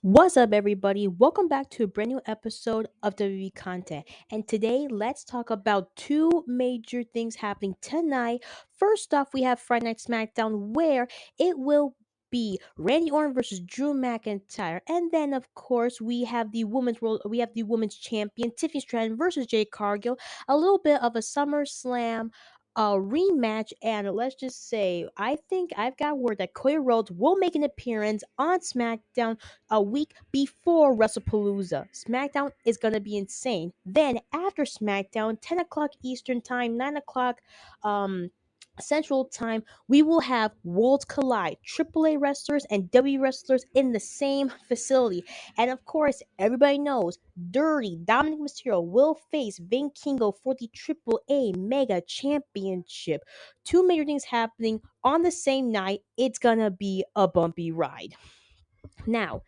What's up, everybody? Welcome back to a brand new episode of WWE Content. And today, let's talk about two major things happening tonight. First off, we have Friday Night SmackDown, where it will be Randy Orton versus Drew McIntyre, and then of course we have the women's champion Tiffany Stratton versus Jade Cargill. A little bit of a SummerSlam rematch, and let's just say I think I've got word that Cody Rhodes will make an appearance on SmackDown a week before WrestlePalooza. SmackDown is gonna be insane. Then after SmackDown, 10 o'clock Eastern Time, 9 o'clock Central Time, we will have Worlds Collide, AAA wrestlers and W wrestlers in the same facility. And of course, everybody knows Dirty Dominic Mysterio will face Vin Kingo for the AAA Mega Championship. Two major things happening on the same night. It's gonna be a bumpy ride. Now,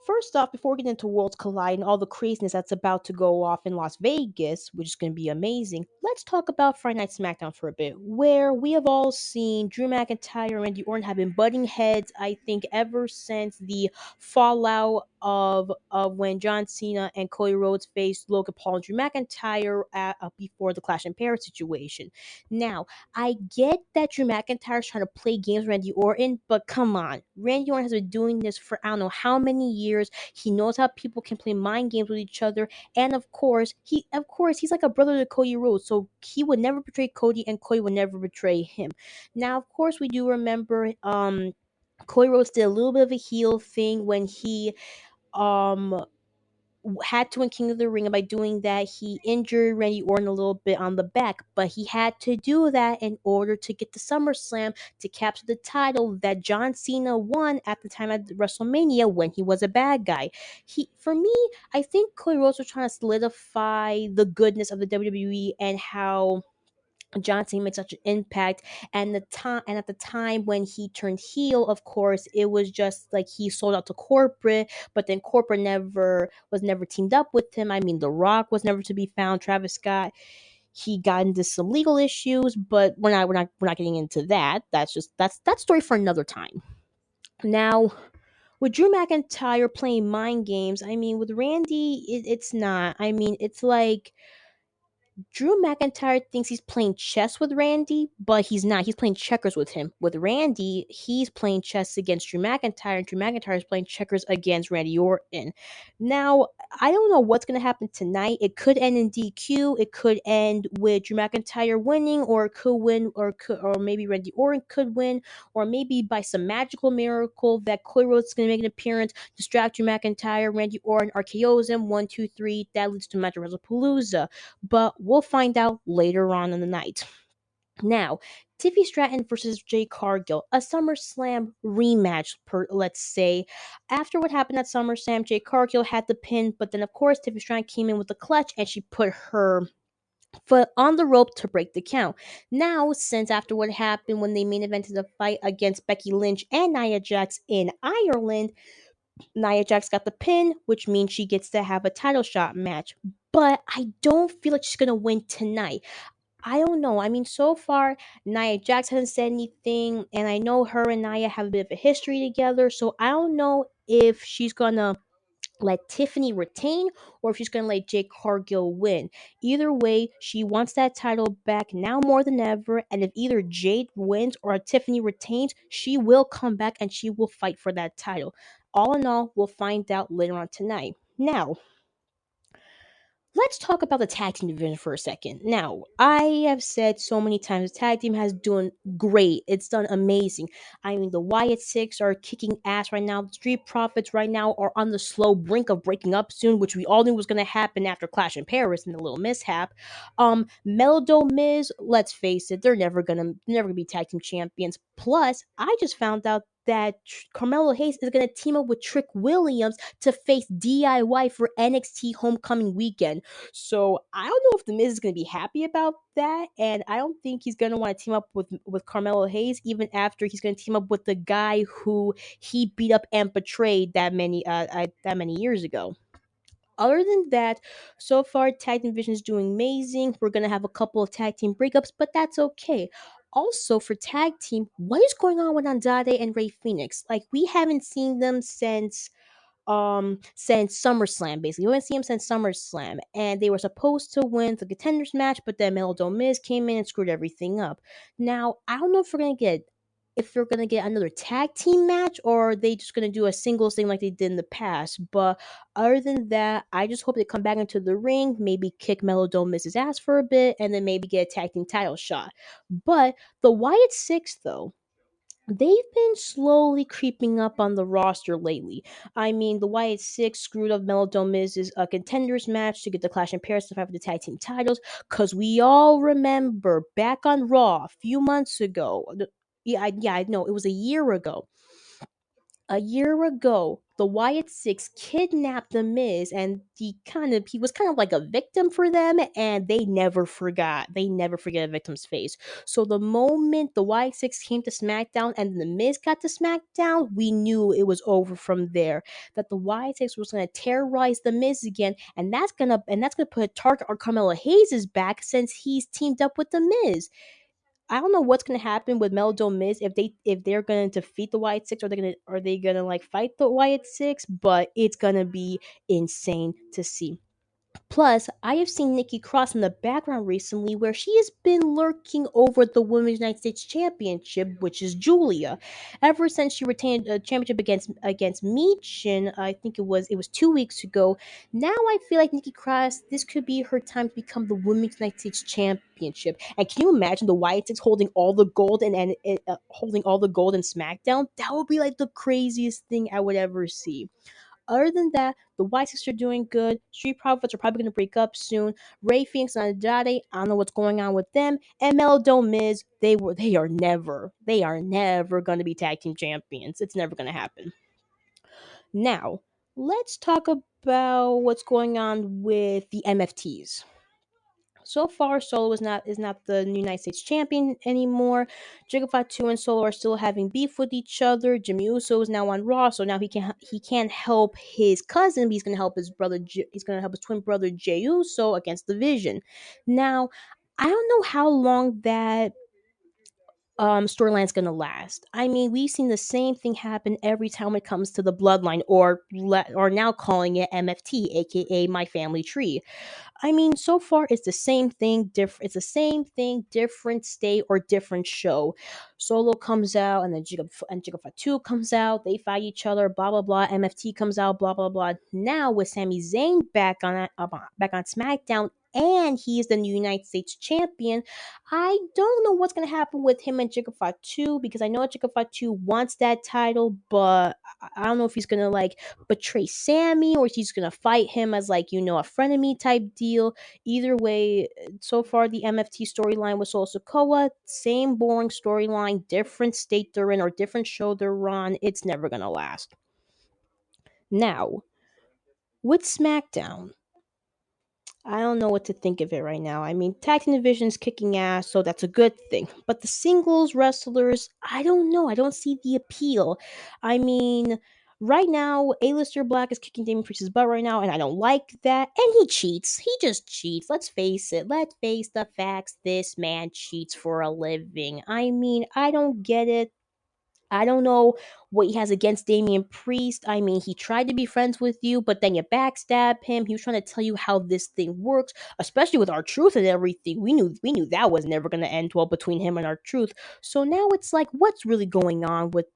first off, before we get into Worlds Collide and all the craziness that's about to go off in Las Vegas, which is going to be amazing, let's talk about Friday Night SmackDown for a bit, where we have all seen Drew McIntyre and Randy Orton have been butting heads, I think, ever since the fallout of when John Cena and Cody Rhodes faced Logan Paul and Drew McIntyre before the Clash in Paris situation. Now, I get that Drew McIntyre's trying to play games with Randy Orton, but come on. Randy Orton has been doing this for I don't know how many years. He knows how people can play mind games with each other. And of course he's like a brother to Cody Rhodes, so he would never betray Cody and Cody would never betray him. Now, of course, we do remember Cody Rhodes did a little bit of a heel thing when he um had to win King of the Ring, and by doing that, he injured Randy Orton a little bit on the back. But he had to do that in order to get the SummerSlam to capture the title that John Cena won at the time at WrestleMania when he was a bad guy. For me, I think Cody Rhodes was trying to solidify the goodness of the WWE and how John Cena made such an impact, and at the time when he turned heel, of course, it was just like he sold out to corporate, but then corporate never teamed up with him. I mean, The Rock was never to be found. Travis Scott, he got into some legal issues, but we're not getting into that. That's story for another time. Now, with Drew McIntyre playing mind games, I mean, with Randy, it's not. I mean, it's like Drew McIntyre thinks he's playing chess with Randy, but he's not. He's playing checkers with him. With Randy, he's playing chess against Drew McIntyre, and Drew McIntyre is playing checkers against Randy Orton. Now, I don't know what's going to happen tonight. It could end in DQ. It could end with Drew McIntyre winning, or it could win, or maybe Randy Orton could win, or maybe by some magical miracle that Cody Rhodes is going to make an appearance, distract Drew McIntyre, Randy Orton RKO's him, 1, 2, 3. That leads to a match at WrestlePalooza, but we'll find out later on in the night. Now, Tiffy Stratton versus Jay Cargill, a SummerSlam rematch, let's say. After what happened at SummerSlam, Jay Cargill had the pin, but then of course Tiffy Stratton came in with the clutch and she put her foot on the rope to break the count. Now, since after what happened when they main evented the fight against Becky Lynch and Nia Jax in Ireland, Nia Jax got the pin, which means she gets to have a title shot match. But I don't feel like she's gonna win tonight. I don't know. I mean, so far, Nia Jax hasn't said anything, and I know her and Nia have a bit of a history together, so I don't know if she's gonna let Tiffany retain or if she's gonna let Jake Cargill win. Either way, she wants that title back now more than ever, and if either Jade wins or Tiffany retains, she will come back and she will fight for that title. All in all, we'll find out later on tonight. Now, let's talk about the tag team division for a second. Now, I have said so many times the tag team has done great. It's done amazing. I mean, the Wyatt Six are kicking ass right now. The Street Profits right now are on the slow brink of breaking up soon, which we all knew was going to happen after Clash in Paris and the little mishap. Meldo Miz, let's face it, they're never gonna be tag team champions. Plus, I just found out that Carmelo Hayes is going to team up with Trick Williams to face DIY for NXT Homecoming Weekend. So I don't know if the Miz is going to be happy about that, and I don't think he's going to want to team up with Carmelo Hayes, even after he's going to team up with the guy who he beat up and betrayed that many years ago. Other than that, so far tag team division is doing amazing. We're gonna have a couple of tag team breakups, but that's okay. Also for tag team, what is going on with Andrade and Ray Phoenix? Like we haven't seen them since since SummerSlam. Basically, we haven't seen him since SummerSlam, and they were supposed to win the contenders match, but then Meldon Miz came in and screwed everything up. Now I don't know if we're gonna get another tag team match, or are they just gonna do a singles thing like they did in the past. But other than that, I just hope they come back into the ring, maybe kick Meldon Miz's ass for a bit, and then maybe get a tag team title shot. But the Wyatt Six, though, they've been slowly creeping up on the roster lately. I mean, the Wyatt Six screwed up Meldon Miz's contenders match to get the Clash in Paris to fight for the tag team titles. Cause we all remember back on Raw a few months ago. Yeah, I know it was a year ago, the Wyatt Six kidnapped the Miz, and he was kind of like a victim for them, and they never forgot. They never forget a victim's face. So the moment the Wyatt Six came to SmackDown and the Miz got to SmackDown, we knew it was over from there. That the Wyatt Six was going to terrorize the Miz again, and that's gonna put a target on Carmelo Hayes' back since he's teamed up with the Miz. I don't know what's gonna happen with Meldon Miz if they're gonna defeat the Wyatt Six, or are they gonna like fight the Wyatt Six, but it's gonna be insane to see. Plus, I have seen Nikki Cross in the background recently where she has been lurking over the Women's United States Championship, which is Julia. Ever since she retained a championship against Meechin, I think it was 2 weeks ago. Now I feel like Nikki Cross, this could be her time to become the Women's United States Championship. And can you imagine the Wyatt Six holding all the gold and holding all the gold in SmackDown? That would be like the craziest thing I would ever see. Other than that, the White Six are doing good. Street Profits are probably going to break up soon. Ray Phoenix and Andrade, I don't know what's going on with them. And Meldon Miz, they are never going to be tag team champions. It's never going to happen. Now, let's talk about what's going on with the MFTs. So far, Solo is not the United States champion anymore. Jiga Fatu and Solo are still having beef with each other. Jimmy Uso is now on Raw, so now he can't help his cousin, but he's gonna help his brother. He's gonna help his twin brother Jey Uso against the Vision. Now, I don't know how long that storyline's gonna last. I mean, we've seen the same thing happen every time it comes to the Bloodline, or now calling it MFT, aka My Family Tree. I mean, so far it's the same thing, it's the same thing, different state or different show. Solo comes out, and then Jiga Fatu comes out. They fight each other. Blah blah blah. MFT comes out. Blah blah blah. Now with Sami Zayn back on SmackDown, and he is the new United States champion. I don't know what's gonna happen with him and Jiga Fatu, because I know Jiga Fatu wants that title, but I don't know if he's gonna like betray Sammy, or he's gonna fight him as like a frenemy type deal. Either way, so far the MFT storyline with Solo Sokoa, same boring storyline, different state they're in or different show they're on. It's never gonna last. Now with SmackDown, I don't know what to think of it right now. I mean, tag team division's kicking ass, so that's a good thing. But the singles wrestlers, I don't know. I don't see the appeal. I mean, right now, A-lister Black is kicking Damien Priest's butt right now, and I don't like that. And he cheats. He just cheats. Let's face it. Let's face the facts. This man cheats for a living. I mean, I don't get it. I don't know what he has against Damian Priest. I mean, he tried to be friends with you, but then you backstab him. He was trying to tell you how this thing works, especially with our truth and everything. We knew that was never going to end well between him and our truth. So now it's like, what's really going on with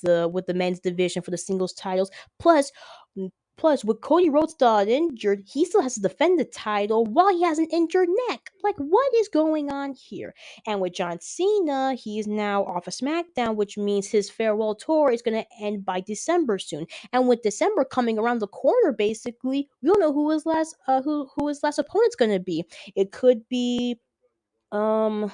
the men's division for the singles titles? Plus, with Cody Rhodes still out injured, he still has to defend the title while he has an injured neck. Like, what is going on here? And with John Cena, he's now off of SmackDown, which means his farewell tour is going to end by December soon. And with December coming around the corner, basically, we don't know who his last opponent's going to be. It could be um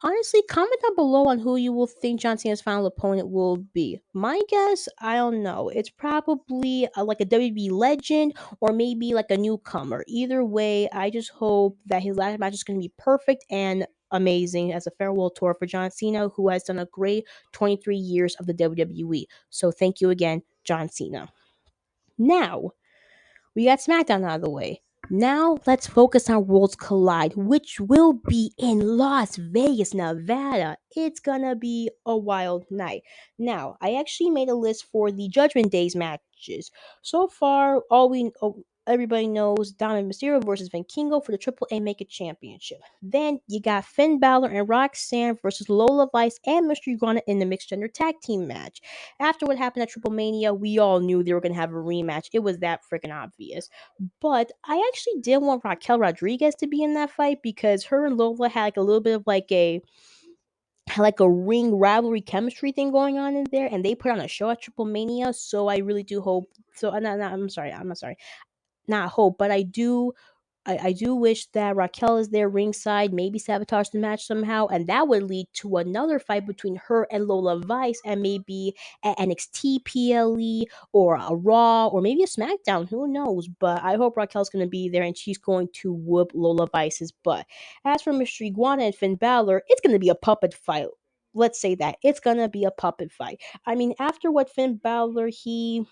honestly, comment down below on who you will think John Cena's final opponent will be. My guess, I don't know. It's probably like a WB legend, or maybe like a newcomer. Either way, I just hope that his last match is going to be perfect and amazing as a farewell tour for John Cena, who has done a great 23 years of the WWE. So thank you again, John Cena. Now, we got SmackDown out of the way. Now let's focus on Worlds Collide, which will be in Las Vegas, Nevada. It's gonna be a wild night. Now, I actually made a list for the Judgment Days match matches. So far, everybody knows Dominic Mysterio versus Van Kingo for the Triple A Make It Championship. Then you got Finn Balor and Roxanne versus Lola Vice and Mystery Iguana in the mixed gender tag team match. After what happened at Triple Mania, we all knew they were gonna have a rematch. It was that freaking obvious. But I actually did want Raquel Rodriguez to be in that fight because her and Lola had like a little bit of like a ring rivalry chemistry thing going on in there, and they put on a show at Triple Mania. So I really do hope. So I'm not sorry, not hope, but I do wish that Raquel is there ringside, maybe sabotage the match somehow, and that would lead to another fight between her and Lola Vice, and maybe at NXT PLE or a Raw or maybe a SmackDown. Who knows? But I hope Raquel's going to be there and she's going to whoop Lola Vice's butt. As for Mystery Iguana and Finn Balor, it's going to be a puppet fight. Let's say that it's gonna be a puppet fight. I mean, after what Finn Balor he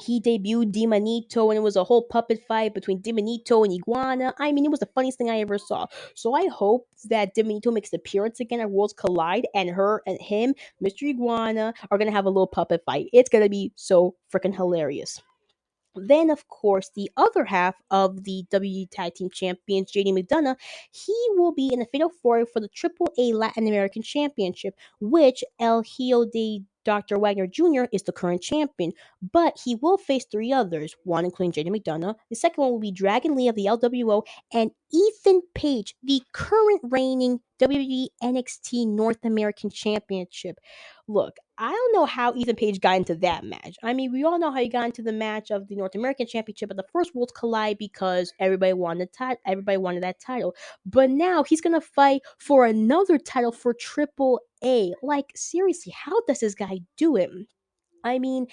debuted Dimanito and it was a whole puppet fight between Dimanito and Iguana. I mean, it was the funniest thing I ever saw. So I hope that Dimanito makes an appearance again at Worlds Collide and her and him, Mr. Iguana, are gonna have a little puppet fight. It's gonna be so freaking hilarious. Then, of course, the other half of the WWE Tag Team Champions, JD McDonough, he will be in the Fatal Four for the Triple A Latin American Championship, which El Hijo de Dr. Wagner Jr. is the current champion. But he will face three others, one including JD McDonough. The second one will be Dragon Lee of the LWO and Ethan Page, the current reigning WWE NXT North American Championship. Look, I don't know how Ethan Page got into that match. I mean, we all know how he got into the match of the North American Championship at the first Worlds Collide because everybody wanted that title. But now he's gonna fight for another title for Triple A. Like seriously, how does this guy do it? I mean,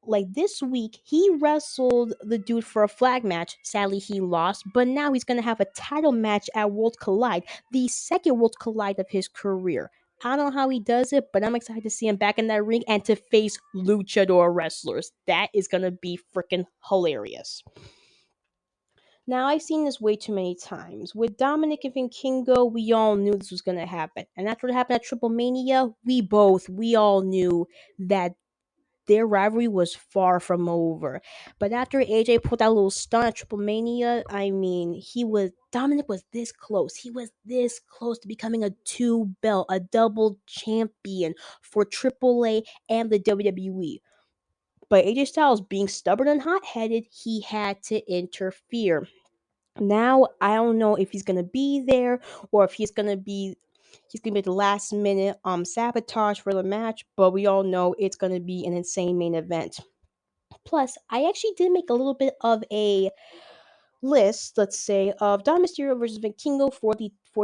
like this week, he wrestled the dude for a flag match. Sadly, he lost, but now he's going to have a title match at World Collide, the second World Collide of his career. I don't know how he does it, but I'm excited to see him back in that ring and to face luchador wrestlers. That is going to be freaking hilarious. Now, I've seen this way too many times. With Dominic and Kingo, we all knew this was going to happen. And after what happened at Triple Mania, we all knew that their rivalry was far from over. But after AJ put that little stunt at Triple Mania, I mean, Dominic was this close. He was this close to becoming a a double champion for AAA and the WWE. But AJ Styles, being stubborn and hot headed, he had to interfere. Now I don't know if he's gonna be there or if he's gonna be the last minute sabotage for the match, but we all know it's gonna be an insane main event. Plus, I actually did make a little bit of a list, let's say, of Dom Mysterio versus Vikingo for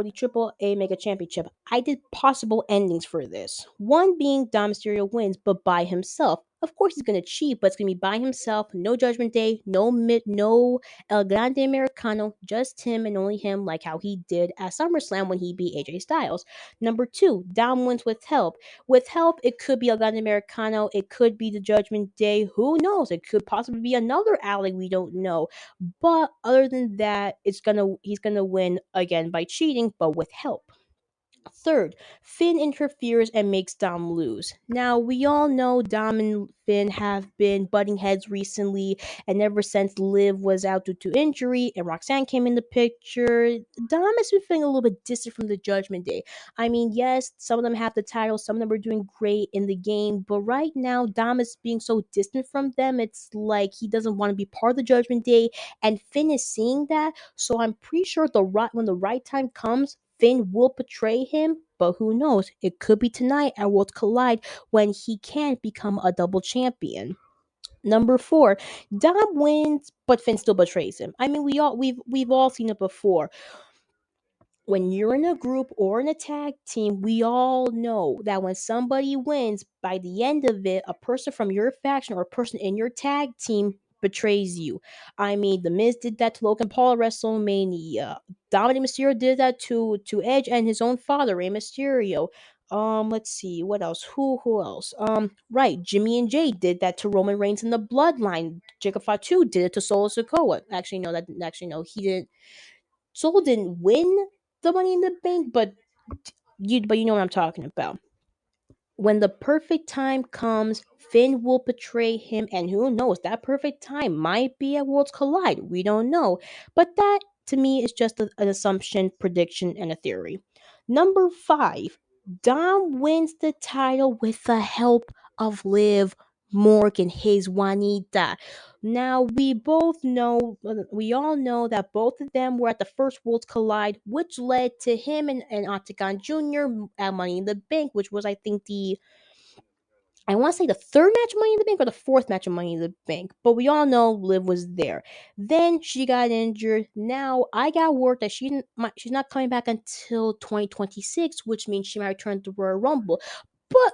the Triple A Mega Championship. I did possible endings for this. One being Dom Mysterio wins, but by himself. Of course, he's gonna cheat, but it's gonna be by himself. No Judgment Day, no El Grande Americano, just him and only him, like how he did at SummerSlam when he beat AJ Styles. Number two, Dom wins with help. With help, it could be El Grande Americano, it could be the Judgment Day. Who knows? It could possibly be another alley we don't know. But other than that, he's gonna win again by cheating, but with help. Third, Finn interferes and makes Dom lose. Now, we all know Dom and Finn have been butting heads recently, and ever since Liv was out due to injury and Roxanne came in the picture, Dom has been feeling a little bit distant from the Judgment Day. I mean, yes, some of them have the title, some of them are doing great in the game, but right now, Dom is being so distant from them, it's like he doesn't want to be part of the Judgment Day, and Finn is seeing that, so I'm pretty sure when the right time comes, Finn will betray him, but who knows? It could be tonight at Worlds Collide when he can become a double champion. Number four, Dom wins, but Finn still betrays him. I mean, we've all seen it before. When you're in a group or in a tag team, we all know that when somebody wins, by the end of it, a person from your faction or a person in your tag team betrays you. I mean, The Miz did that to Logan Paul at WrestleMania. Dominic Mysterio did that to Edge and his own father, Rey Mysterio. Let's see, what else? Who else? Right, Jimmy and Jay did that to Roman Reigns in the Bloodline. Jacob Fatu did it to Solo Sikoa. Actually no, he didn't. Solo didn't win the Money in the Bank, but you know what I'm talking about. When the perfect time comes, Finn will betray him, and who knows, that perfect time might be at Worlds Collide. We don't know. But that, to me, is just an assumption, prediction, and a theory. Number five, Dom wins the title with the help of Liv Morgan, his Juanita. Now, we all know that both of them were at the first Worlds Collide, which led to him and Octagon Jr. at Money in the Bank, which was, I think, I want to say the third match of Money in the Bank or the fourth match of Money in the Bank, but we all know Liv was there. Then she got injured. Now I got word that she's not coming back until 2026, which means she might return to Royal Rumble. But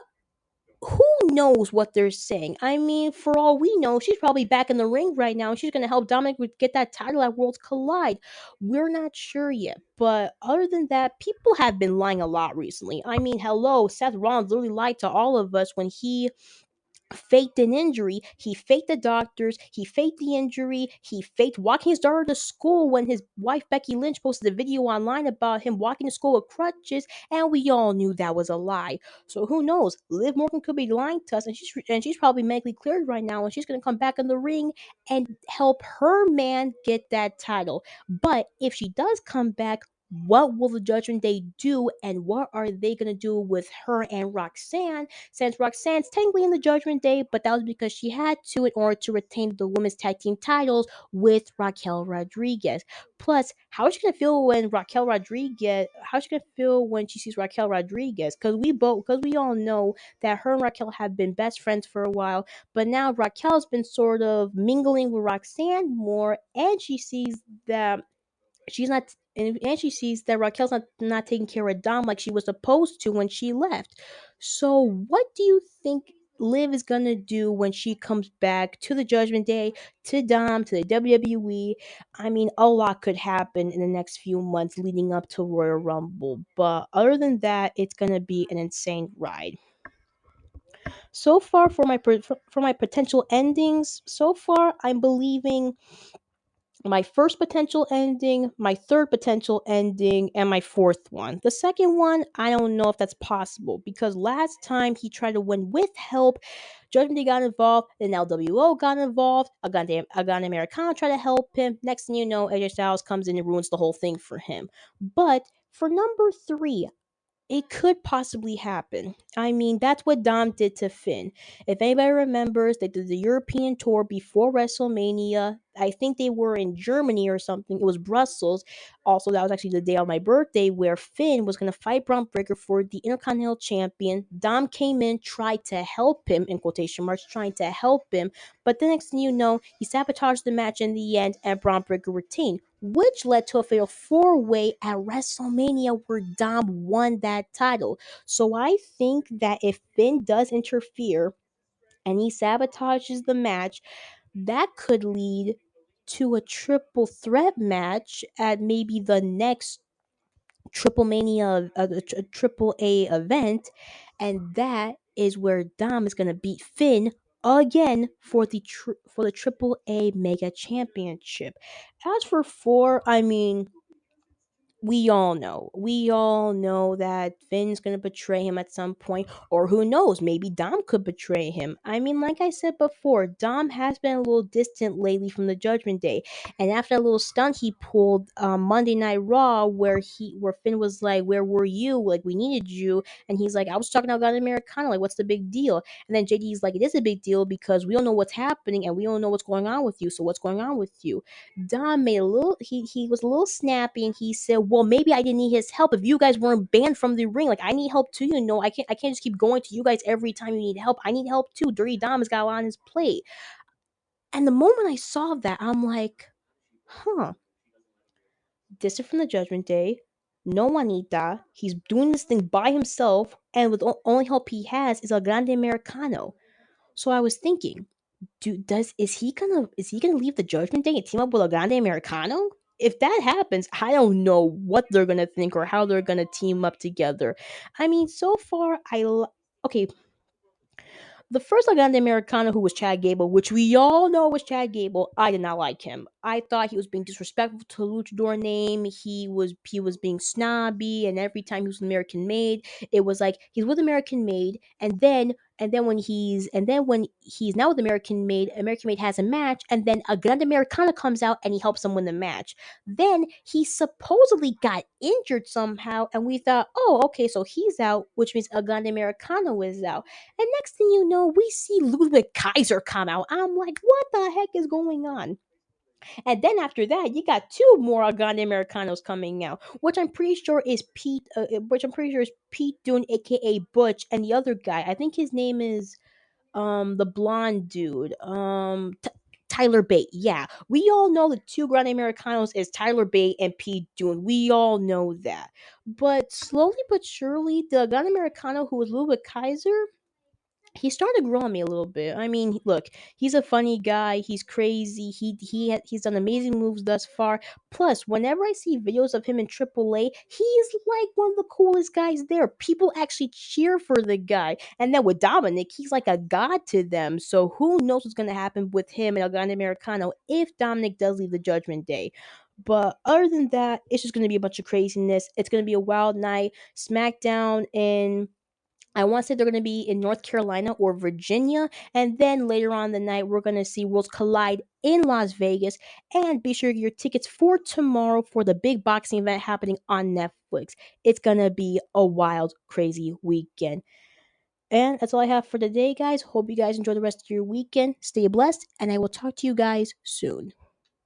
who knows what they're saying? I mean, for all we know, she's probably back in the ring right now and she's going to help Dominic get that title at Worlds Collide. We're not sure yet. But other than that, people have been lying a lot recently. I mean, hello, Seth Rollins literally lied to all of us when he faked an injury. He faked the doctors. He faked the injury. He faked walking his daughter to school when his wife Becky Lynch posted a video online about him walking to school with crutches, and we all knew that was a lie. So who knows? Liv Morgan could be lying to us, and she's probably medically cleared right now, and she's gonna come back in the ring and help her man get that title. But if she does come back, what will the Judgment Day do, and what are they gonna do with her and Roxanne? Since Roxanne's technically in the Judgment Day, but that was because she had to in order to retain the women's tag team titles with Raquel Rodriguez. Plus, how is she gonna feel when Raquel Rodriguez? How's she gonna feel when she sees Raquel Rodriguez? Because we all know that her and Raquel have been best friends for a while, but now Raquel's been sort of mingling with Roxanne more, and she sees that she's not and she sees that Raquel's not taking care of Dom like she was supposed to when she left. So what do you think Liv is gonna do when she comes back to the Judgment Day, to Dom, to the WWE? I mean, a lot could happen in the next few months leading up to Royal Rumble, but other than that, it's gonna be an insane ride. So far for my potential endings, so far I'm believing my first potential ending, my third potential ending, and my fourth one. The second one, I don't know if that's possible because last time he tried to win with help, Judgment Day got involved, then LWO got involved, Agane Americano tried to help him. Next thing you know, AJ Styles comes in and ruins the whole thing for him. But for number three, it could possibly happen. I mean, that's what Dom did to Finn. If anybody remembers, they did the European tour before WrestleMania. I think they were in Germany or something. It was Brussels. Also, that was actually the day of my birthday where Finn was going to fight Braun Breaker for the Intercontinental Champion. Dom came in, tried to help him, in quotation marks, trying to help him. But the next thing you know, he sabotaged the match in the end and Braun Breaker retained, which led to a fatal four-way at WrestleMania where Dom won that title. So I think that if Finn does interfere and he sabotages the match, that could lead to a triple threat match at maybe the next Triple Mania, a Triple A event, and that is where Dom is gonna beat Finn again for the Triple A Mega Championship. As for four, I mean, we all know that Finn's gonna betray him at some point, or who knows, maybe Dom could betray him. I mean, like I said before, Dom has been a little distant lately from the Judgment Day, and after that little stunt he pulled Monday Night Raw, where Finn was like, "Where were you? Like, we needed you," and he's like, "I was talking about Americana. Like, what's the big deal?" And then JD's like, "It is a big deal because we don't know what's happening and we don't know what's going on with you. So what's going on with you?" Dom made a little he was a little snappy and he said, "Well, maybe I didn't need his help if you guys weren't banned from the ring. Like I need help too, you know. I can't just keep going to you guys every time you need help. I need help too. Dirty Dom has got a lot on his plate." And the moment I saw that, I'm like, huh, distant from the Judgment Day, no Juanita. He's doing this thing by himself, and with only help he has is a Grande Americano. So I was thinking, is he gonna leave the Judgment Day and team up with a Grande Americano? If that happens, I don't know what they're gonna think or how they're gonna team up together. I mean, so far, okay. The first Grande Americano, who was Chad Gable, which we all know was Chad Gable, I did not like him. I thought he was being disrespectful to the Luchador name. He was being snobby, and every time he was with American Made, it was like he's with American Made, and then and then when he's now with American Made has a match, and then a Grande Americana comes out and he helps him win the match. Then he supposedly got injured somehow, and we thought, oh, okay, so he's out, which means a Grande Americana was out. And next thing you know, we see Ludwig Kaiser come out. I'm like, what the heck is going on? And then after that, you got two more Grande Americanos coming out, which I'm pretty sure is Pete Dunne, aka Butch, and the other guy. I think his name is the blonde dude, Tyler Bate. Yeah, we all know the two Grande Americanos is Tyler Bate and Pete Dunne. We all know that. But slowly but surely, the Grande Americano who was Ludwig Kaiser, he started growing me a little bit. I mean, look, he's a funny guy. He's crazy. He's done amazing moves thus far. Plus, whenever I see videos of him in AAA, he's like one of the coolest guys there. People actually cheer for the guy. And then with Dominic, he's like a god to them. So who knows what's gonna happen with him and El Grande Americano if Dominic does leave the Judgment Day. But other than that, it's just gonna be a bunch of craziness. It's gonna be a wild night. SmackDown in I want to say they're going to be in North Carolina or Virginia. And then later on in the night, we're going to see Worlds Collide in Las Vegas. And be sure to get your tickets for tomorrow for the big boxing event happening on Netflix. It's going to be a wild, crazy weekend. And that's all I have for today, guys. Hope you guys enjoy the rest of your weekend. Stay blessed, and I will talk to you guys soon.